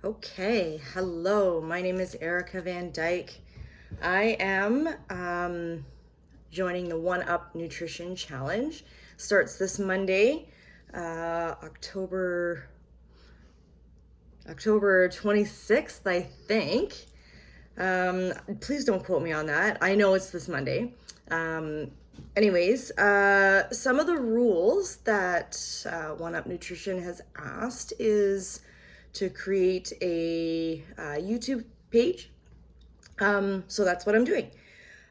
Okay, hello. My name is Erica Van Dyke. I am joining the One Up Nutrition Challenge. Starts this Monday, October 26th, I think. Please don't quote me on that. I know it's this Monday. Some of the rules that One Up Nutrition has asked is to create a YouTube page. So that's what I'm doing.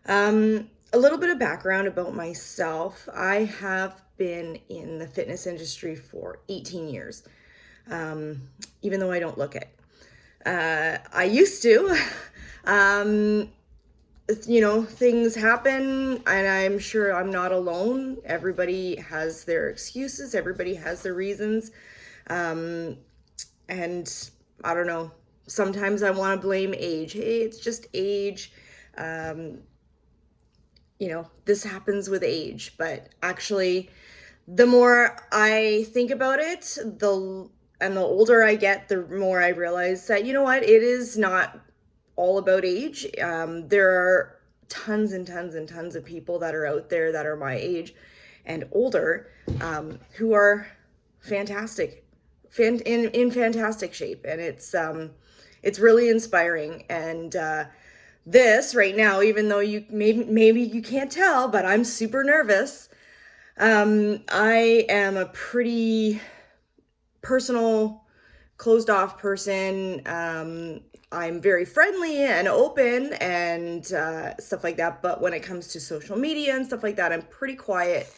A little bit of background about myself. I have been in the fitness industry for 18 years, even though I don't look it. I used to. Things happen, and I'm sure I'm not alone. Everybody has their excuses, everybody has their reasons. And I don't know, sometimes I want to blame age. Hey, it's just age. This happens with age, but actually, the more I think about it, the older I get, the more I realize that, you know what, it is not all about age. There are tons and tons and tons of people that are out there that are my age and older, who are fantastic, in fantastic shape, and it's really inspiring. And this right now, even though you maybe you can't tell, but I'm super nervous. I am a pretty personal, closed off person. I'm very friendly and open and stuff like that. But when it comes to social media and stuff like that, I'm pretty quiet.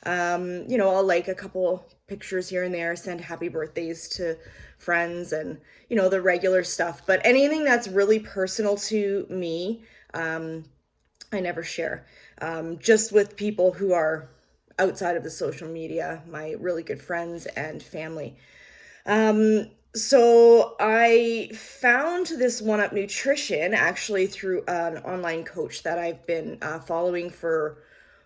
I'll like a couple pictures here and there, send happy birthdays to friends and, the regular stuff. But anything that's really personal to me, I never share. Just with people who are outside of the social media, my really good friends and family. So I found this One Up Nutrition actually through an online coach that I've been following for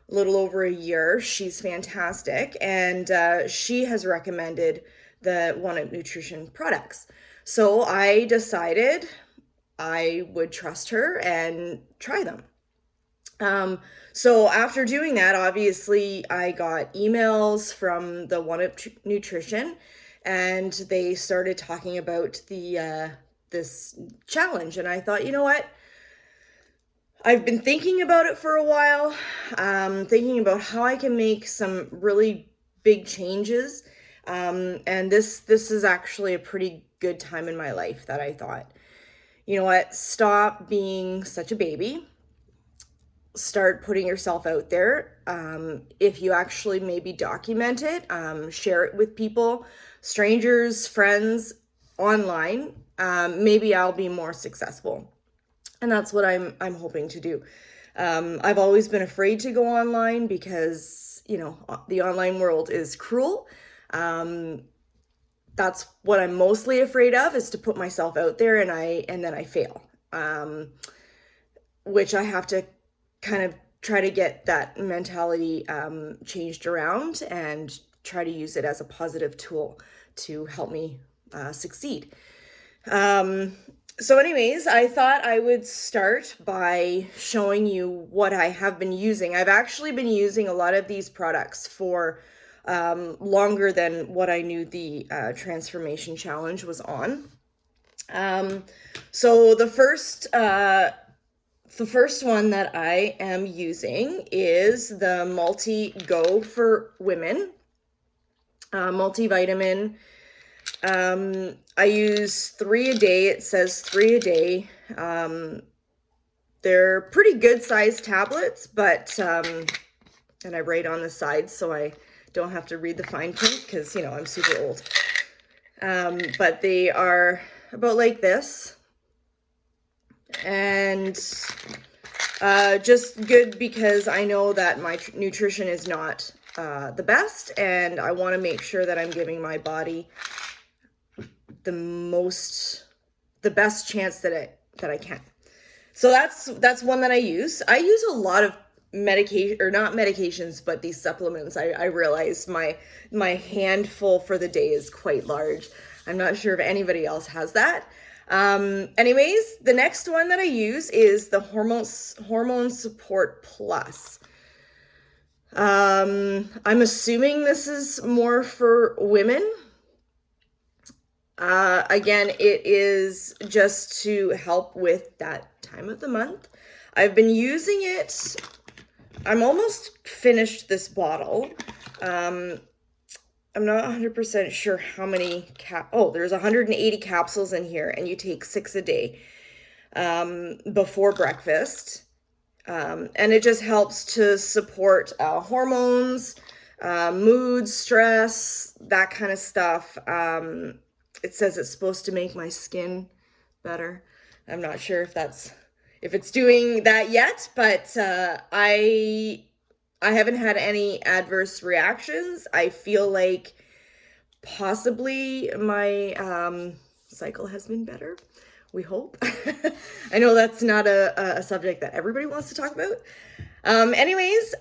a little over a year. She's fantastic, and she has recommended the One Up Nutrition products. So I decided I would trust her and try them. So after doing that, obviously I got emails from the One Up Nutrition, and they started talking about the this challenge. And I thought, you know what? I've been thinking about it for a while, thinking about how I can make some really big changes. And this is actually a pretty good time in my life that I thought, you know what? Stop being such a baby. Start putting yourself out there. If you actually maybe document it, share it with people, strangers, friends, online, maybe I'll be more successful. And that's what I'm hoping to do. I've always been afraid to go online because, the online world is cruel. That's what I'm mostly afraid of, is to put myself out there and then I fail. Which I have to kind of try to get that mentality changed around and try to use it as a positive tool to help me succeed. So anyways, I thought I would start by showing you what I have been using. I've actually been using a lot of these products for longer than what I knew the transformation challenge was on. So the first one that I am using is the Multi-Go for Women multivitamin. I use 3 a day. It says 3 a day. They're pretty good sized tablets, but and I write on the side so I don't have to read the fine print because, I'm super old. But they are about like this. And just good because I know that my nutrition is not the best, and I want to make sure that I'm giving my body the best chance that I can. So that's one that I use. I use a lot of medication, or not medications, but these supplements. I realize my handful for the day is quite large. I'm not sure if anybody else has that. Anyways, the next one that I use is the Hormone Support Plus. I'm assuming this is more for women. Again, it is just to help with that time of the month. I've been using it. I'm almost finished this bottle. I'm not 100% sure how many there's 180 capsules in here, and you take 6 a day before breakfast. And it just helps to support hormones, mood, stress, that kind of stuff. It says it's supposed to make my skin better. I'm not sure if it's doing that yet, but I haven't had any adverse reactions. I feel like possibly my cycle has been better. We hope. I know that's not a subject that everybody wants to talk about. Anyways,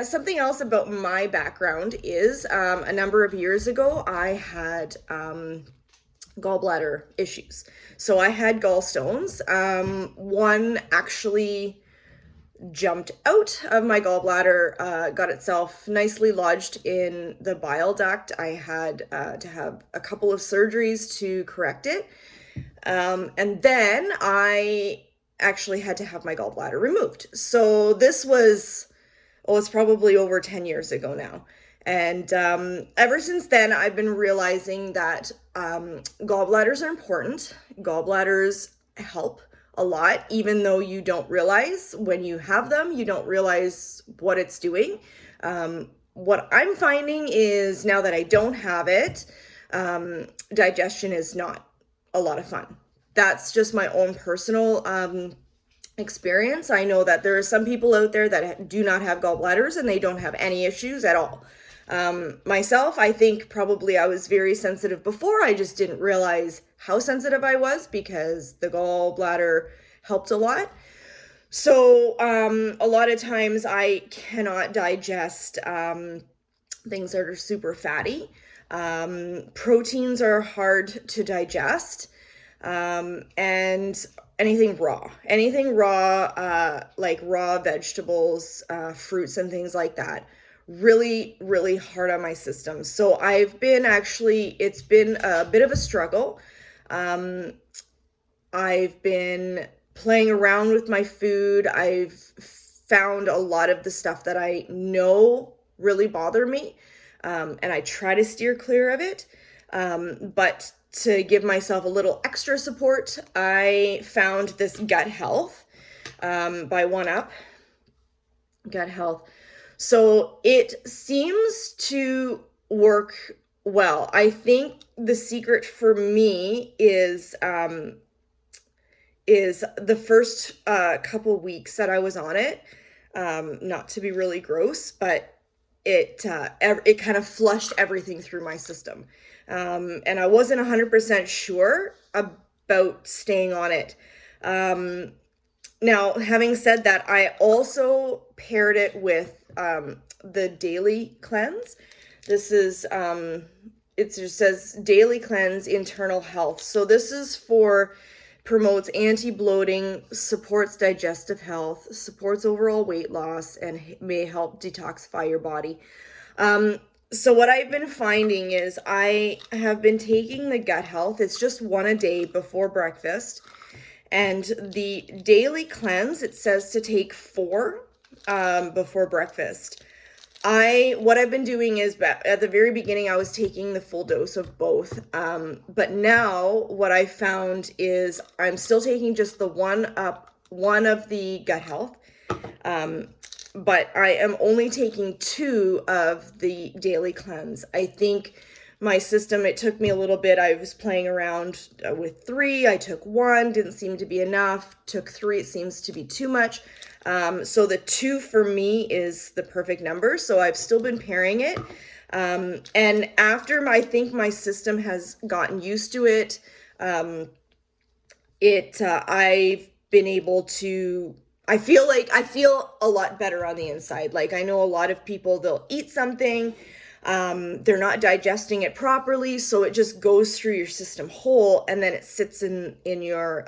something else about my background is a number of years ago, I had gallbladder issues. So I had gallstones. One actually jumped out of my gallbladder, got itself nicely lodged in the bile duct. I had to have a couple of surgeries to correct it. And then I actually had to have my gallbladder removed. So this was, it's probably over 10 years ago now. And ever since then, I've been realizing that gallbladders are important. Gallbladders help a lot, even though you don't realize when you have them, you don't realize what it's doing. What I'm finding is now that I don't have it, digestion is not a lot of fun. That's just my own personal experience. I know that there are some people out there that do not have gallbladders and they don't have any issues at all. Myself, I think probably I was very sensitive before. I just didn't realize how sensitive I was because the gallbladder helped a lot. So a lot of times I cannot digest things that are super fatty. Proteins are hard to digest, and anything raw, like raw vegetables, fruits and things like that, really, really hard on my system. So it's been a bit of a struggle. I've been playing around with my food. I've found a lot of the stuff that I know really bother me. And I try to steer clear of it. But to give myself a little extra support, I found this Gut Health by 1UP. Gut Health. So it seems to work well. I think the secret for me is the first couple weeks that I was on it, not to be really gross, but it kind of flushed everything through my system. And I wasn't 100% sure about staying on it. Now, having said that, I also paired it with the Daily Cleanse. This is, it just says Daily Cleanse Internal Health. So this is promotes anti-bloating, supports digestive health, supports overall weight loss, and may help detoxify your body. So what I've been finding is I have been taking the Gut Health. It's just 1 a day before breakfast. And the Daily Cleanse, it says to take 4 before breakfast. What I've been doing is, at the very beginning, I was taking the full dose of both. But now what I found is I'm still taking just the one of the Gut Health. But I am only taking 2 of the Daily Cleanse. I think my system, it took me a little bit. I was playing around with 3. I took 1, didn't seem to be enough. Took 3, it seems to be too much. So the 2 for me is the perfect number. So I've still been pairing it. And after I think my system has gotten used to it, I've been able to, I feel a lot better on the inside. Like I know a lot of people, they'll eat something, they're not digesting it properly, so it just goes through your system whole, and then it sits in your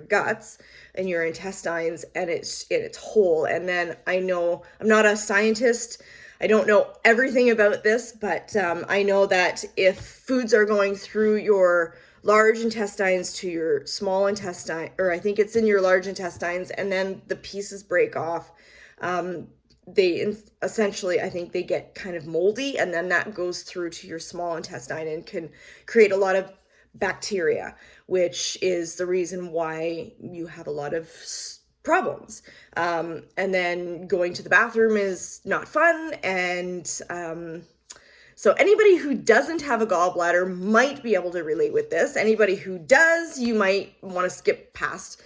guts, in your intestines, and it's whole. And then I know, I'm not a scientist, I don't know everything about this, but I know that if foods are going through your large intestines to your small intestine, or I think it's in your large intestines, and then the pieces break off, they essentially, I think they get kind of moldy, and then that goes through to your small intestine and can create a lot of bacteria, which is the reason why you have a lot of problems. And then going to the bathroom is not fun. And so anybody who doesn't have a gallbladder might be able to relate with this. Anybody who does, you might want to skip past.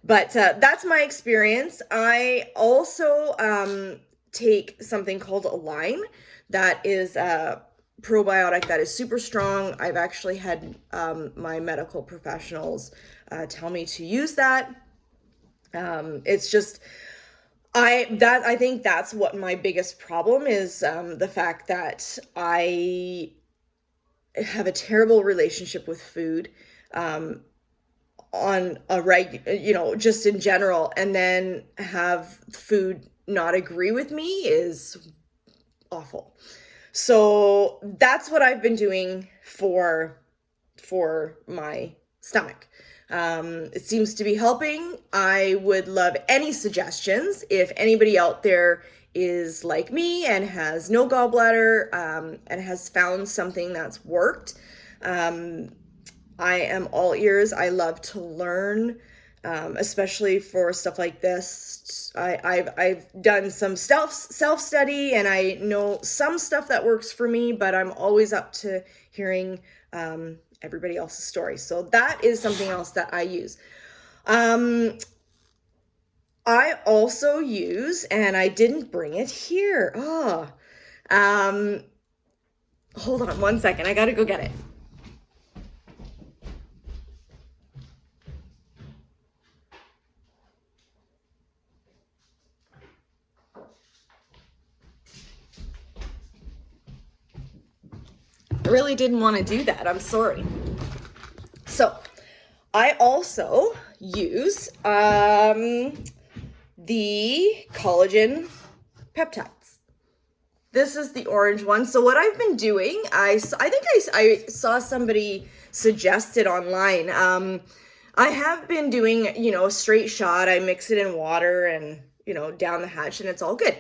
But that's my experience. I also take something called Align. That is a probiotic that is super strong. I've actually had my medical professionals tell me to use that. It's just, I think that's what my biggest problem is, the fact that I have a terrible relationship with food, on a just in general, and then have food not agree with me is awful. So that's what I've been doing for my stomach. It seems to be helping. I would love any suggestions. If anybody out there is like me and has no gallbladder, and has found something that's worked, I am all ears. I love to learn, especially for stuff like this. I've done some self-study, and I know some stuff that works for me, but I'm always up to hearing everybody else's story. So that is something else that I use. I also use, and I didn't bring it here. Hold on one second. I gotta go get it. I really didn't want to do that. I'm sorry. So I also use the collagen peptides. This is the orange one. So what I've been doing, I think I saw somebody suggest it online. I have been doing, a straight shot. I mix it in water and, down the hatch, and it's all good.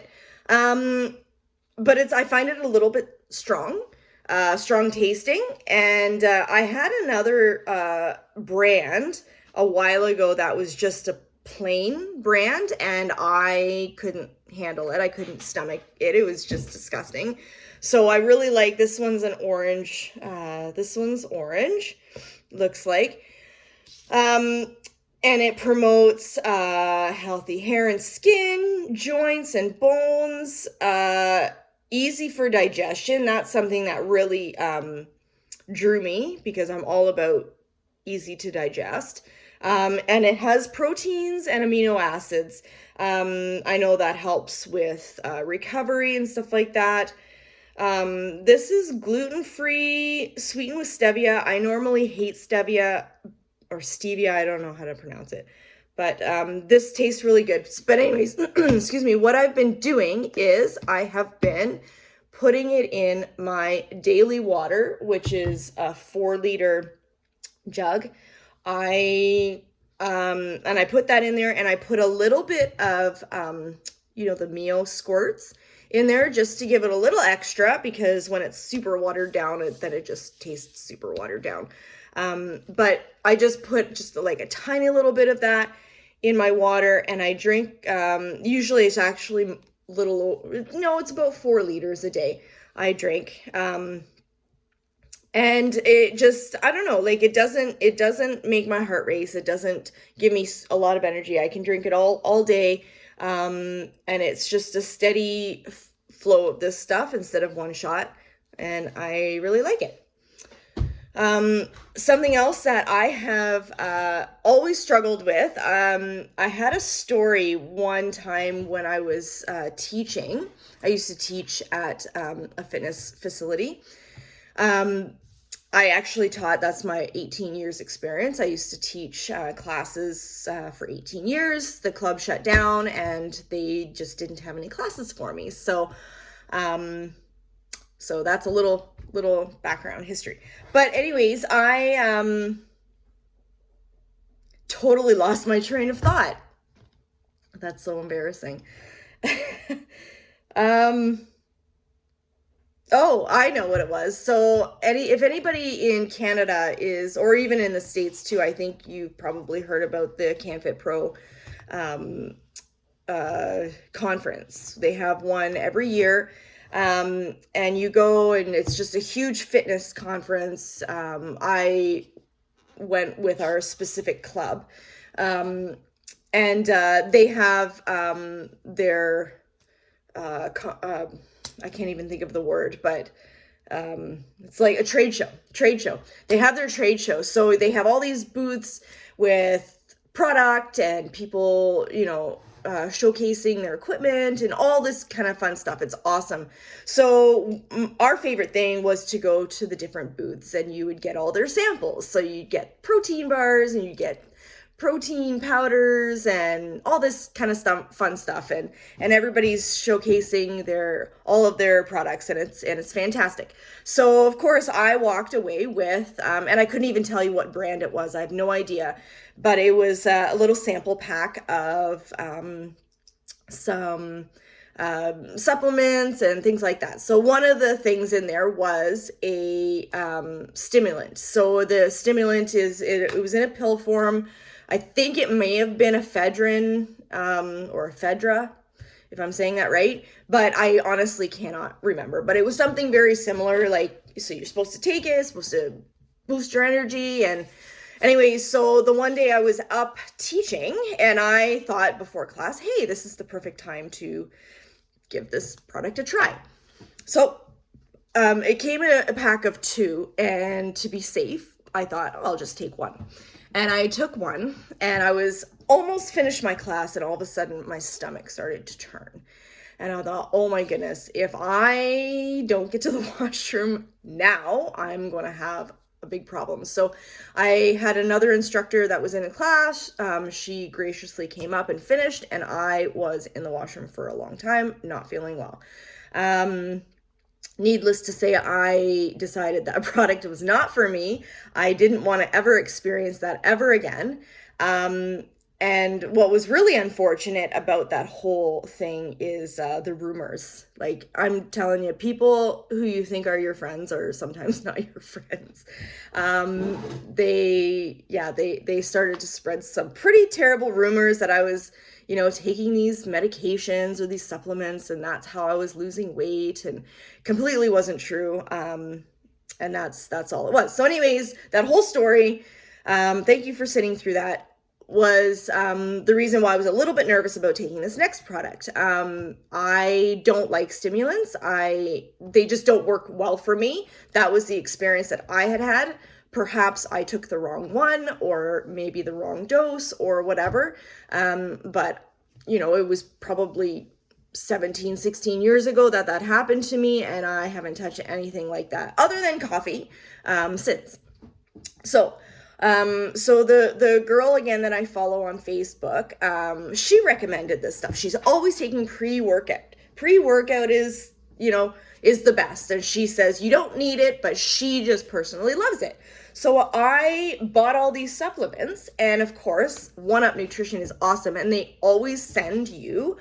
But I find it a little bit strong tasting. And I had another brand a while ago that was just a plain brand, and I couldn't handle it. I couldn't stomach it. It was just disgusting. So I really like this one's an orange. This one's orange, looks like. And it promotes healthy hair and skin, joints and bones, easy for digestion. That's something that really drew me, because I'm all about easy to digest. And it has proteins and amino acids. I know that helps with recovery and stuff like that. This is gluten-free, sweetened with stevia. I normally hate stevia or stevia. I don't know how to pronounce it. But this tastes really good. But anyways, excuse me, what I've been doing is I have been putting it in my daily water, which is a 4-liter jug. And I put that in there, and I put a little bit of, the Mio squirts in there just to give it a little extra, because when it's super watered down, it just tastes super watered down. But I just put just like a tiny little bit of that in my water, and I drink, usually it's actually it's about 4 liters a day I drink. And it just, I don't know, like it doesn't make my heart race. It doesn't give me a lot of energy. I can drink it all day. And it's just a steady flow of this stuff instead of one shot. And I really like it. Something else that I have always struggled with, I had a story one time when I was teaching. I used to teach at a fitness facility. I actually taught, that's my 18 years experience. I used to teach classes for 18 years. The club shut down and they just didn't have any classes for me. So that's a little background history. But anyways, I totally lost my train of thought. That's so embarrassing. Oh, I know what it was. So if anybody in Canada is, or even in the States too, I think you've probably heard about the CanFit Pro conference. They have one every year. And you go and it's just a huge fitness conference. I went with our specific club. And they have their I can't even think of the word, but it's like a trade show. They have their trade show. So they have all these booths with product and people, showcasing their equipment and all this kind of fun stuff. It's awesome. So our favorite thing was to go to the different booths and you would get all their samples. So you'd get protein bars and you get protein powders and all this kind of stuff, fun stuff, and everybody's showcasing all of their products, and it's fantastic. So of course I walked away with and I couldn't even tell you what brand it was. I have no idea, but it was a little sample pack of some supplements and things like that. So one of the things in there was a stimulant. So the stimulant it was in a pill form. I think it may have been ephedrine or ephedra, if I'm saying that right, but I honestly cannot remember. But it was something very similar, like, so you're supposed to take it, it's supposed to boost your energy. And anyways, so the one day I was up teaching and I thought before class, hey, this is the perfect time to give this product a try. So it came in a pack of 2, and to be safe, I thought, I'll just take one. And I took one and I was almost finished my class and all of a sudden my stomach started to turn. And I thought, oh my goodness, if I don't get to the washroom now, I'm going to have a big problem. So I had another instructor that was in a class. She graciously came up and finished, and I was in the washroom for a long time, not feeling well. Needless to say, I decided that product was not for me. I didn't want to ever experience that ever again. And what was really unfortunate about that whole thing is the rumors. Like, I'm telling you, people who you think are your friends are sometimes not your friends. They started to spread some pretty terrible rumors that I was taking these medications or these supplements, and that's how I was losing weight, and completely wasn't true. And that's all it was. So anyways, that whole story, thank you for sitting through that, was the reason why I was a little bit nervous about taking this next product. I don't like stimulants. They just don't work well for me. That was the experience that I had. Perhaps I took the wrong one, or maybe the wrong dose, or whatever. But it was probably 17, 16 years ago that happened to me, and I haven't touched anything like that other than coffee since. So the girl again that I follow on Facebook, she recommended this stuff. She's always taking pre-workout. Pre-workout is the best. And she says you don't need it, but she just personally loves it. So I bought all these supplements, and of course, One Up Nutrition is awesome, and they always send you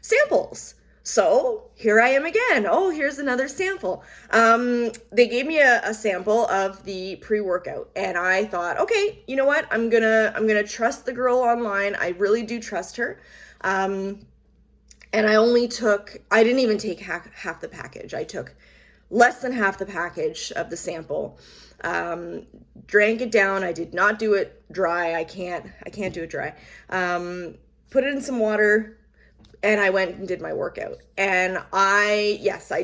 samples. So here I am again. Oh, here's another sample. They gave me a sample of the pre-workout, and I thought, okay, you know what? I'm gonna trust the girl online. I really do trust her. And I didn't even take half the package. I took less than half the package of the sample. Drank it down. I did not do it dry. I can't do it dry. Put it in some water, and I went and did my workout. And I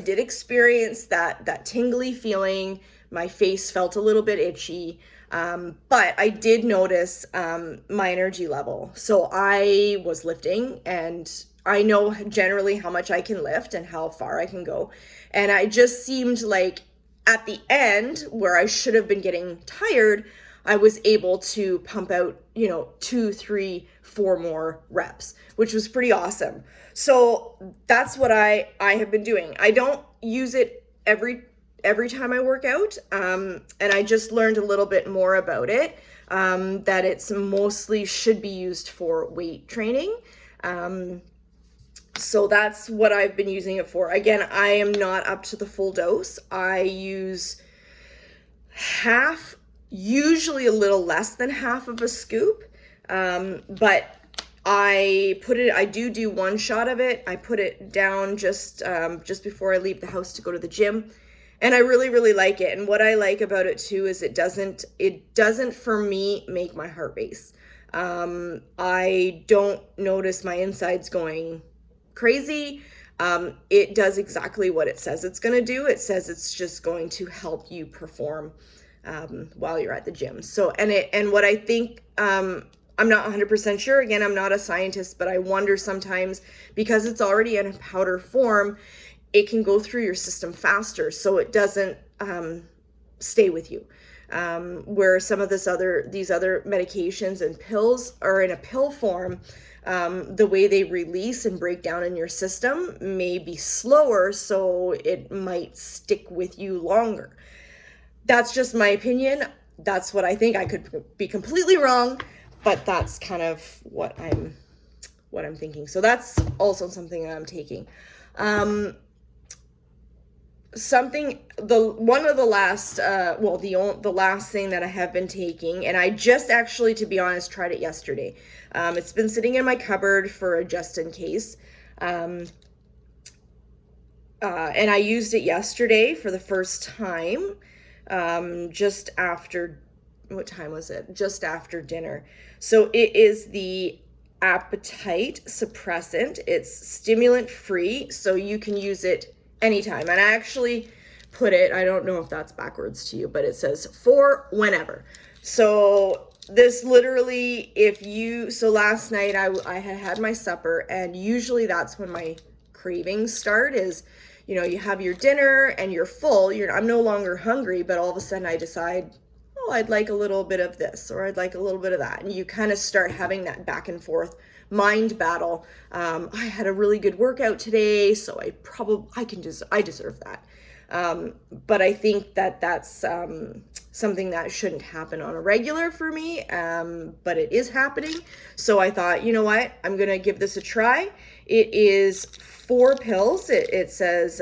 did experience that tingly feeling My face felt a little bit itchy. But I did notice my energy level. So I was lifting, and I know generally how much I can lift and how far I can go. And I just seemed like at the end, where I should have been getting tired, I was able to pump out, 2, 3, 4 more reps, which was pretty awesome. So that's what I have been doing. I don't use it every time I work out, and I just learned a little bit more about it, that it's mostly should be used for weight training. So that's what I've been using it for. Again, I am not up to the full dose. I use half, usually a little less than half of a scoop, but I do one shot of it. I put it down just before I leave the house to go to the gym. And I really, really like it. And what I like about it too is it doesn't for me make my heart race. I don't notice my insides going crazy. It does exactly what it says it's going to do. It says it's just going to help you perform while you're at the gym. So, and what I think, I'm not 100% sure. Again, I'm not a scientist, but I wonder sometimes, because it's already in a powder form, it can go through your system faster, so it doesn't stay with you. Where some of these other medications and pills are in a pill form, the way they release and break down in your system may be slower, so it might stick with you longer. That's just my opinion. That's what I think. I could be completely wrong, but that's kind of what I'm thinking. So that's also something that I'm taking. The last thing that I have been taking, and I just actually, to be honest, tried it yesterday. It's been sitting in my cupboard for a just in case. And I used it yesterday for the first time, just after, what time was it? Just after dinner. So it is the appetite suppressant. It's stimulant free, so you can use it anytime. And I actually put it, I don't know if that's backwards to you, but it says for whenever. So this literally, so last night I had my supper, and usually that's when my cravings start, is, you have your dinner and you're full, I'm no longer hungry, but all of a sudden I decide, oh, I'd like a little bit of this, or I'd like a little bit of that. And you kind of start having that back and forth mind battle. I had a really good workout today, so I deserve that. But I think that that's something that shouldn't happen on a regular for me, but it is happening. So I thought, you know what, I'm gonna give this a try. It is 4 pills. It says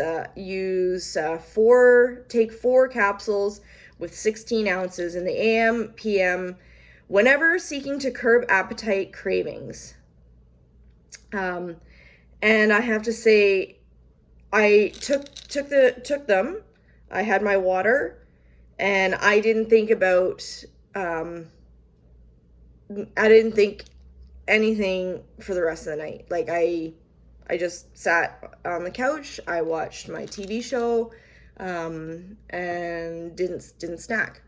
take 4 capsules with 16 ounces in the AM, PM, whenever seeking to curb appetite cravings. And I have to say, I took them. I had my water, and I didn't think about, I didn't think anything for the rest of the night. Like I just sat on the couch, I watched my TV show, and didn't snack.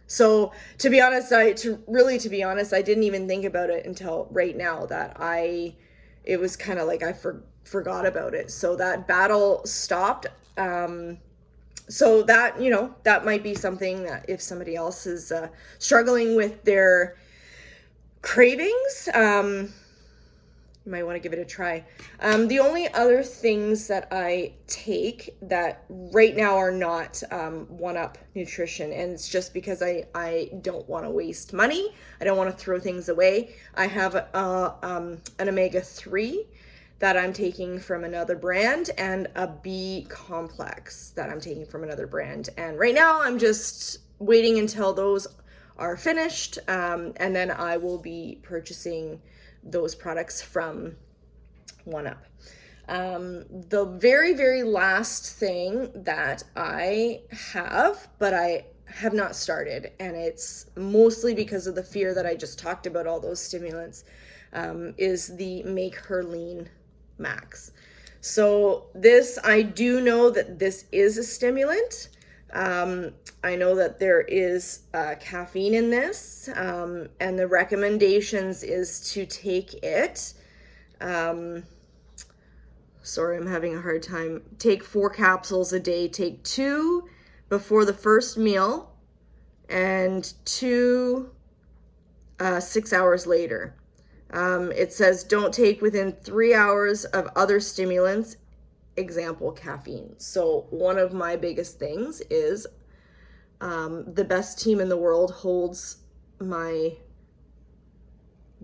So to be honest, I didn't even think about it until right now, that it was kind of like I forgot about it. So that battle stopped. So that, that might be something that if somebody else is struggling with their cravings, you might want to give it a try. The only other things that I take that right now are not One-Up Nutrition, and it's just because I don't want to waste money. I don't want to throw things away. I have an omega-3 that I'm taking from another brand, and a B complex that I'm taking from another brand. And right now I'm just waiting until those are finished, and then I will be purchasing those products from One-Up. The very, very last thing that I have, but I have not started, and it's mostly because of the fear that I just talked about, all those stimulants, is the Make Her Lean Max. So this, I do know that this is a stimulant, I know that there is caffeine in this, and the recommendations is to take it. Sorry, I'm having a hard time. Take 4 capsules a day. Take 2 before the first meal and 2 6 hours later. It says don't take within 3 hours of other stimulants, example, caffeine. So one of my biggest things is the best team in the world holds my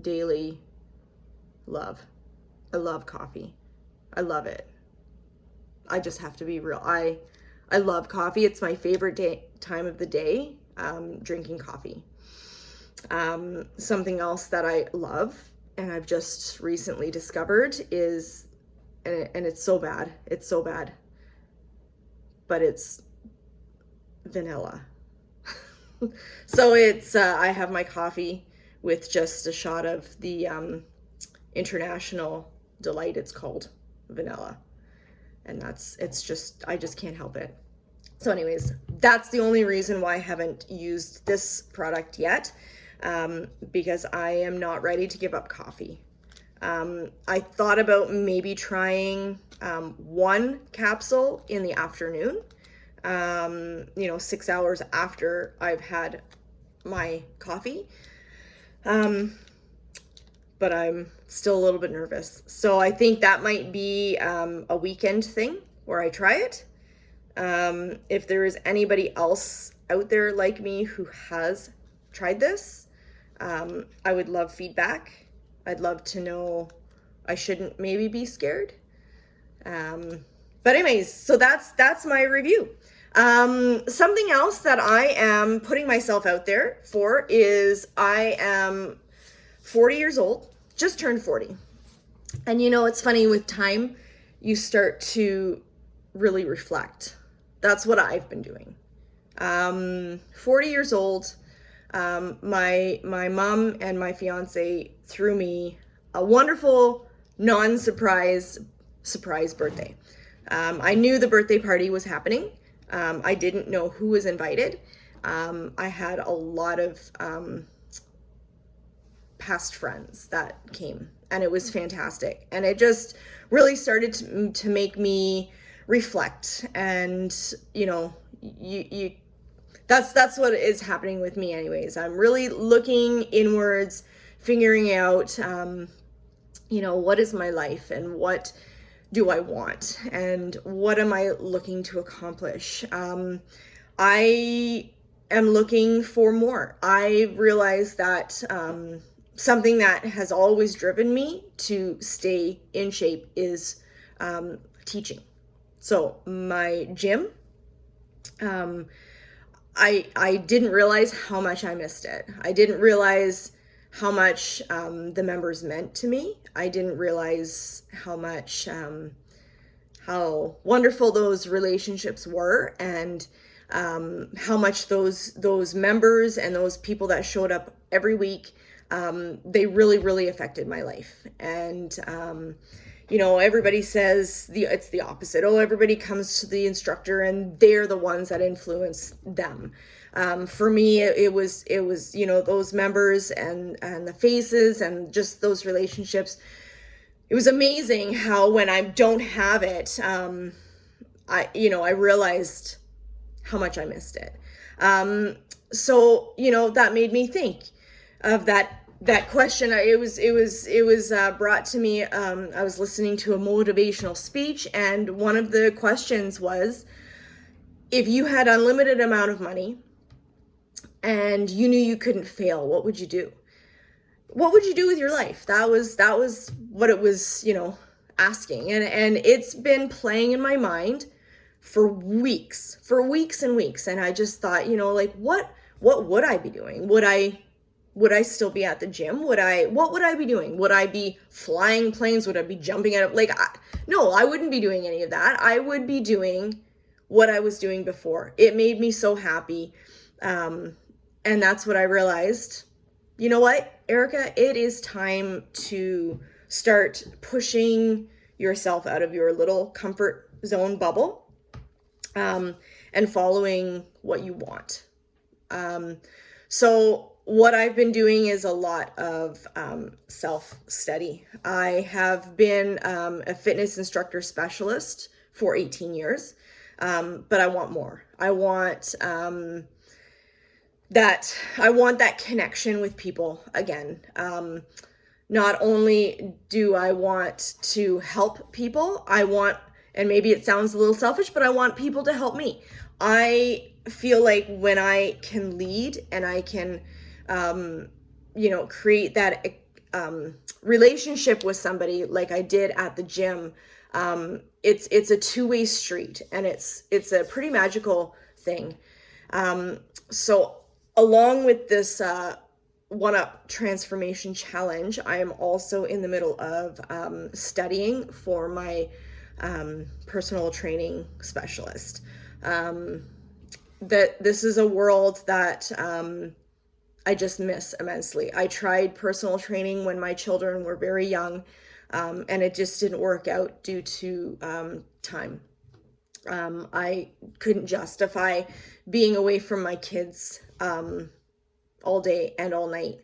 daily love. I love coffee. I love it. I just have to be real. I love coffee. It's my favorite time of the day, drinking coffee. Something else that I love and I've just recently discovered is, and it's so bad. It's so bad. But it's vanilla. So it's, I have my coffee with just a shot of the International Delight, it's called, vanilla. And I just can't help it. So anyways, that's the only reason why I haven't used this product yet, because I am not ready to give up coffee. I thought about maybe trying 1 capsule in the afternoon, 6 hours after I've had my coffee. But I'm still a little bit nervous. So I think that might be a weekend thing where I try it. If there is anybody else out there like me who has tried this, I would love feedback. I'd love to know. I shouldn't maybe be scared. But anyways, so that's my review. Something else that I am putting myself out there for is I am 40 years old, just turned 40. And it's funny, with time, you start to really reflect. That's what I've been doing. 40 years old, my mom and my fiance threw me a wonderful surprise birthday. I knew the birthday party was happening. I didn't know who was invited. I had a lot of past friends that came, and it was fantastic. And it just really started to make me reflect. And that's what is happening with me anyways. I'm really looking inwards, figuring out what is my life and what do I want and what am I looking to accomplish. I am looking for more. I realized that something that has always driven me to stay in shape is teaching. So my gym, I didn't realize how much I missed it. I didn't realize how much the members meant to me. I didn't realize how much, how wonderful those relationships were, and how much those members and those people that showed up every week, they really, really affected my life. And everybody says it's the opposite. Oh, everybody comes to the instructor and they're the ones that influence them. For me, it was those members and the faces and just those relationships. It was amazing how when I don't have it, I realized how much I missed it. So that made me think of that question. It was brought to me. I was listening to a motivational speech, and one of the questions was, if you had unlimited amount of money and you knew you couldn't fail, what would you do? What would you do with your life? That was what it was, asking. And it's been playing in my mind for weeks and weeks. And I just thought, what would I be doing? Would I still be at the gym? What would I be doing? Would I be flying planes? Would I be jumping out of, no, I wouldn't be doing any of that. I would be doing what I was doing before. It made me so happy. And that's what I realized. You know what, Erica, it is time to start pushing yourself out of your little comfort zone bubble. and following what you want. So what I've been doing is a lot of self-study. I have been a fitness instructor specialist for 18 years, but I want more. I want that connection with people again. Not only do I want to help people, and maybe it sounds a little selfish, but I want people to help me. I feel like when I can lead and I can, create that relationship with somebody like I did at the gym, it's a two-way street, and it's a pretty magical thing. So along with this One Up Transformation Challenge, I am also in the middle of studying for my personal training specialist. That this is a world that I just miss immensely. I tried personal training when my children were very young, and it just didn't work out due to time. I couldn't justify being away from my kids all day and all night.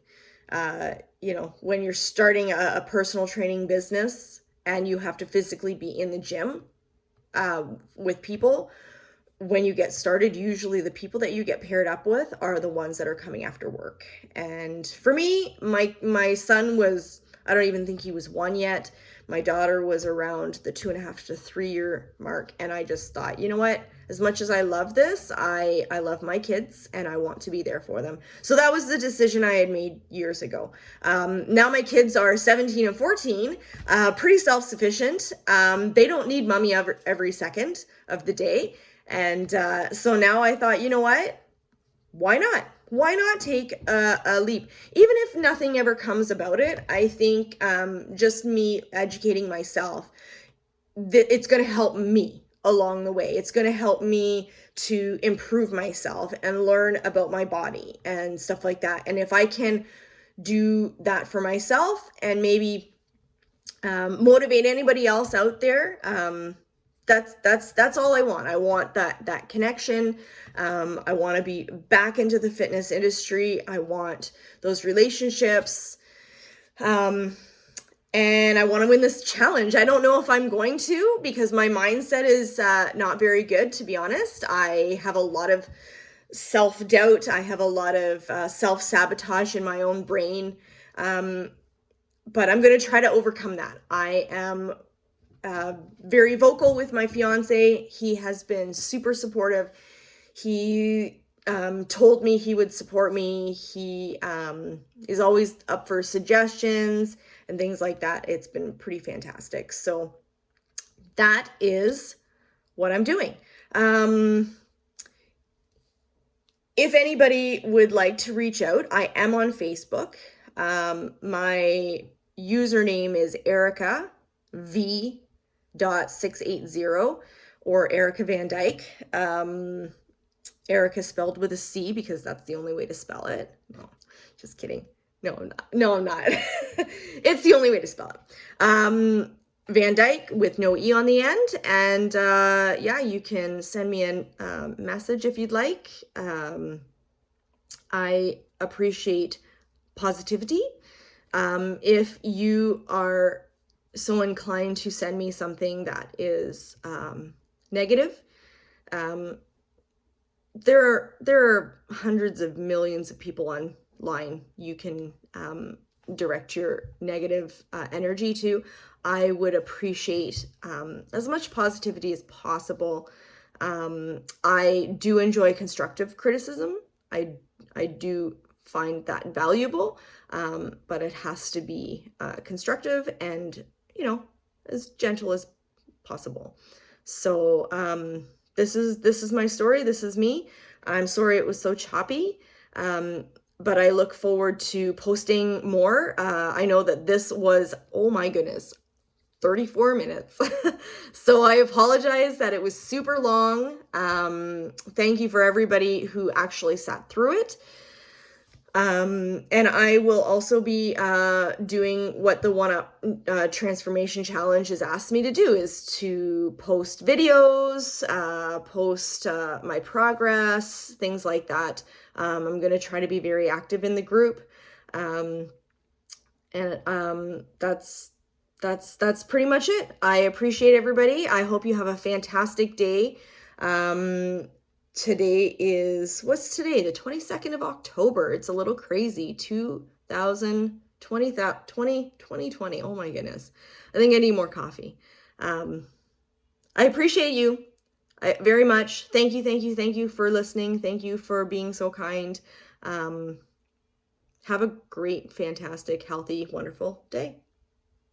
When you're starting a personal training business and you have to physically be in the gym with people, when you get started, usually the people that you get paired up with are the ones that are coming after work. And for me, my son was, I don't even think he was 1 yet. My daughter was around the 2.5 to 3 year mark. And I just thought, you know what, as much as I love this, I love my kids and I want to be there for them. So that was the decision I had made years ago. Now my kids are 17 and 14, pretty self-sufficient. They don't need mommy every second of the day. And so now I thought, you know what? Why not? Why not take a leap? Even if nothing ever comes about it, I think just me educating myself, it's going to help me along the way. It's going to help me to improve myself and learn about my body and stuff like that. And if I can do that for myself and maybe motivate anybody else out there, that's all I want. I want that connection. I want to be back into the fitness industry. I want those relationships. And I want to win this challenge. I don't know if I'm going to, because my mindset is not very good, to be honest. I have a lot of self-doubt. I have a lot of self-sabotage in my own brain. But I'm going to try to overcome that. I am very vocal with my fiance. He has been super supportive. He told me he would support me. He is always up for suggestions and things like that. It's been pretty fantastic. So that is what I'm doing. If anybody would like to reach out, I am on Facebook. My username is Erica V.680 or Erica Van Dyke. Erica spelled with a C because that's the only way to spell it. No, just kidding. No, I'm not. No, I'm not. It's the only way to spell it. Van Dyke with no E on the end. And yeah, you can send me a message if you'd like. I appreciate positivity. If you are so inclined to send me something that is negative, there are hundreds of millions of people online you can direct your negative energy to. I would appreciate as much positivity as possible. I do enjoy constructive criticism. I do find that valuable, but it has to be constructive and, as gentle as possible. So this is my story. This is me. I'm sorry it was so choppy, but I look forward to posting more. I know that this was, oh my goodness, 34 minutes. So I apologize that it was super long. Thank you for everybody who actually sat through it. And I will also be doing what the One Up Transformation Challenge has asked me to do, is to post videos, post my progress, things like that. I'm going to try to be very active in the group. That's pretty much it. I appreciate everybody. I hope you have a fantastic day. Today is, what's today? The 22nd of October. It's a little crazy. 2020. Oh my goodness. I think I need more coffee. I appreciate you very much. Thank you for listening. Thank you for being so kind. Have a great, fantastic, healthy, wonderful day.